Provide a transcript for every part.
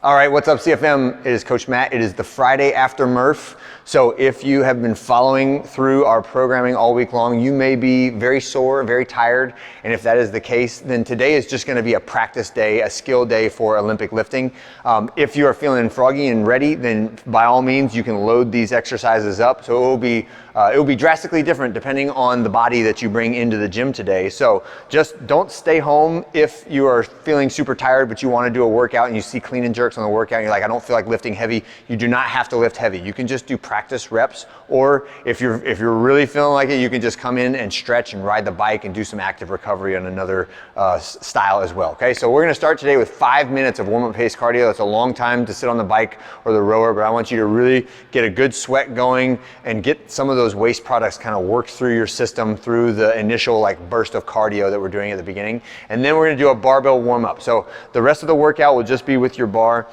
All right, what's up CFM? It is Coach Matt. It is the Friday after Murph. So if you have been following through our programming all week long, you may be very sore, very tired. And if that is the case, then today is just gonna be a practice day, a skill day for Olympic lifting. If you are feeling froggy and ready, then by all means, you can load these exercises up. So it will be drastically different depending on the body that you bring into the gym today. So just don't stay home if you are feeling super tired, but you wanna do a workout and you see clean and jerks on the workout and you're like, I don't feel like lifting heavy. You do not have to lift heavy. You can just do practice reps, or if you're really feeling like it, you can just come in and stretch and ride the bike and do some active recovery on another style as well. Okay, so we're gonna start today with 5 minutes of warm-up pace cardio. That's a long time to sit on the bike or the rower, but I want you to really get a good sweat going and get some of those waste products kind of worked through your system through the initial like burst of cardio that we're doing at the beginning. And then we're gonna do a barbell warm-up. So the rest of the workout will just be with your bar.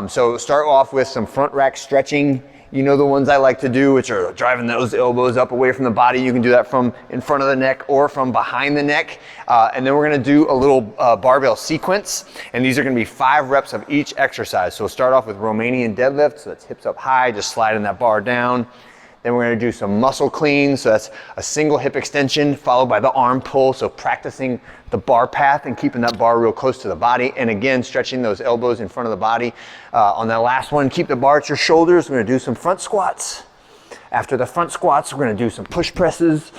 So start off with some front rack stretching. You know the ones I like to do, which are driving those elbows up away from the body. You can do that from in front of the neck or from behind the neck. And then we're gonna do a little barbell sequence. And these are gonna be 5 reps of each exercise. So we'll start off with Romanian deadlift. So that's hips up high, just sliding that bar down. Then we're gonna do some muscle cleans. So that's a single hip extension followed by the arm pull. So practicing the bar path and keeping that bar real close to the body. And again, stretching those elbows in front of the body. On that last one, keep the bar at your shoulders. We're gonna do some front squats. After the front squats, we're gonna do some push presses.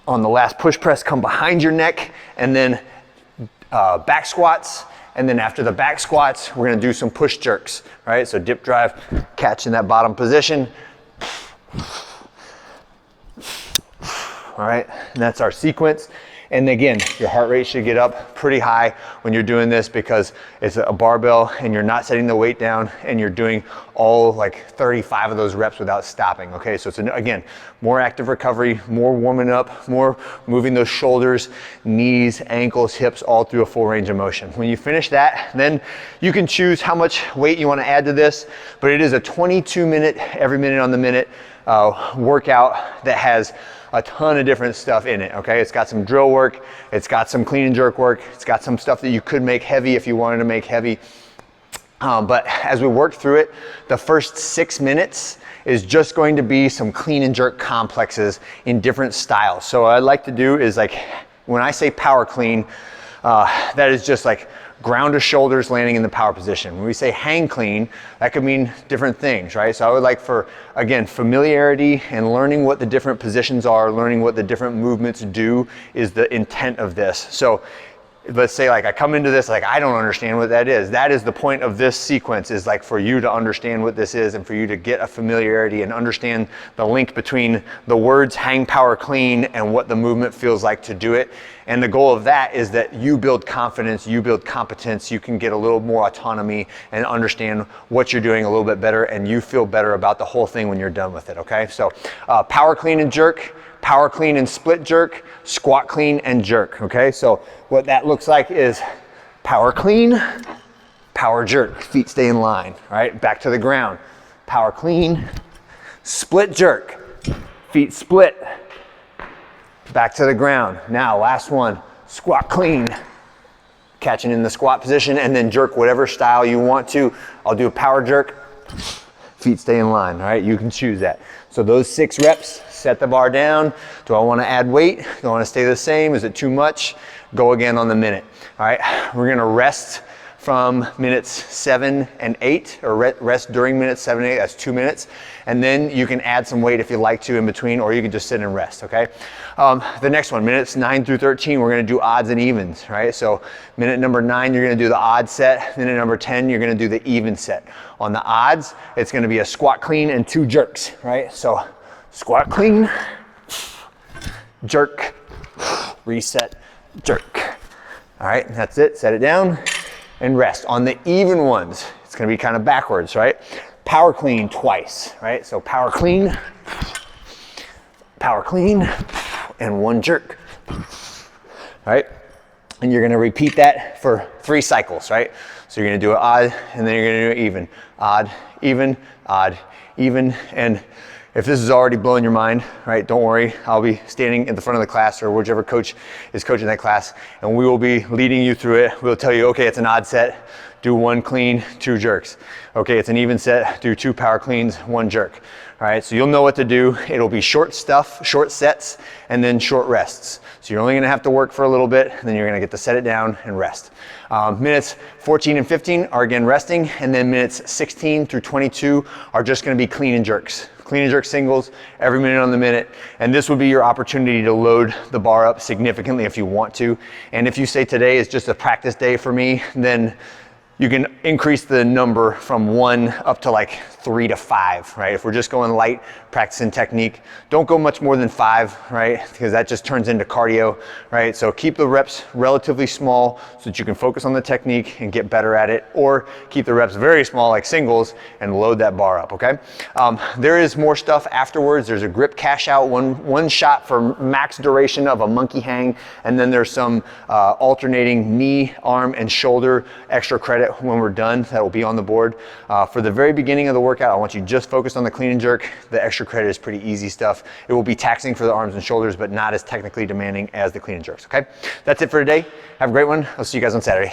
On the last push press, come behind your neck and then back squats. And then after the back squats, we're gonna do some push jerks. All right, so dip drive, catch in that bottom position. All right, and that's our sequence. And again, your heart rate should get up pretty high when you're doing this because it's a barbell and you're not setting the weight down and you're doing all like 35 of those reps without stopping, okay? So it's, again, more active recovery, more warming up, more moving those shoulders, knees, ankles, hips, all through a full range of motion. When you finish that, then you can choose how much weight you wanna add to this, but it is a 22-minute, every minute on the minute workout that has a ton of different stuff in it, okay? It's got some drill work, it's got some clean and jerk work, it's got some stuff that you could make heavy if you wanted to make heavy. But as we work through it, the first 6 minutes is just going to be some clean and jerk complexes in different styles. So what I like to do is like, when I say power clean, that is just like ground to shoulders landing in the power position. When we say hang clean, that could mean different things, right? So I would like for, again, familiarity and learning what the different positions are, learning what the different movements do is the intent of this. So let's say like I come into this like I don't understand what that is. That is the point of this sequence, is like for you to understand what this is and for you to get a familiarity and understand the link between the words hang, power, clean and what the movement feels like to do it. And the goal of that is that you build confidence, you build competence, you can get a little more autonomy and understand what you're doing a little bit better, and you feel better about the whole thing when you're done with it, okay? So power clean and jerk, power clean and split jerk, squat clean and jerk, okay? So what that looks like is power clean, power jerk, feet stay in line, right? Back to the ground, power clean, split jerk, feet split, back to the ground. Now, last one, squat clean, catching in the squat position and then jerk whatever style you want to. I'll do a power jerk, feet stay in line, all right? You can choose that. So those 6 reps, set the bar down. Do I wanna add weight? Do I wanna stay the same? Is it too much? Go again on the minute, all right? We're gonna rest from minutes 7 and 8, or rest during minutes 7 and 8, that's 2 minutes. And then you can add some weight if you like to in between, or you can just sit and rest, okay? The next one, minutes 9 through 13, we're gonna do odds and evens, right? So minute number 9, you're gonna do the odd set. Minute number 10, you're gonna do the even set. On the odds, it's gonna be a squat clean and 2 jerks, right? So squat clean, jerk, reset, jerk. All right, that's it, set it down and rest. On the even ones, it's gonna be kind of backwards, right? Power clean twice, right? So power clean, and 1 jerk, right? And you're gonna repeat that for 3 cycles, right? So you're gonna do an odd, and then you're gonna do an even. Odd, even, and If this is already blowing your mind, right, don't worry. I'll be standing in the front of the class or whichever coach is coaching that class, and we will be leading you through it. We'll tell you, okay, it's an odd set, do 1 clean, 2 jerks. Okay, it's an even set, do 2 power cleans, 1 jerk. All right, so you'll know what to do. It'll be short stuff, short sets, and then short rests. So you're only gonna have to work for a little bit, and then you're gonna get to set it down and rest. Minutes 14 and 15 are again resting, and then minutes 16 through 22 are just gonna be clean and jerks. Clean and jerk singles every minute on the minute. And this would be your opportunity to load the bar up significantly if you want to. And if you say today is just a practice day for me, then you can increase the number from 1 up to like 3 to 5, right? If we're just going light, practicing technique, don't go much more than 5, right? Because that just turns into cardio, right? So keep the reps relatively small so that you can focus on the technique and get better at it, or keep the reps very small like singles and load that bar up, okay? There is more stuff afterwards. There's a grip cash out, one shot for max duration of a monkey hang, and then there's some alternating knee, arm, and shoulder extra credit when we're done. That will be on the board. For the very beginning of the workout, I want you just focused on the clean and jerk. The extra credit is pretty easy stuff. It will be taxing for the arms and shoulders, but not as technically demanding as the clean and jerks, okay? That's it for today. Have a great one. I'll see you guys on Saturday.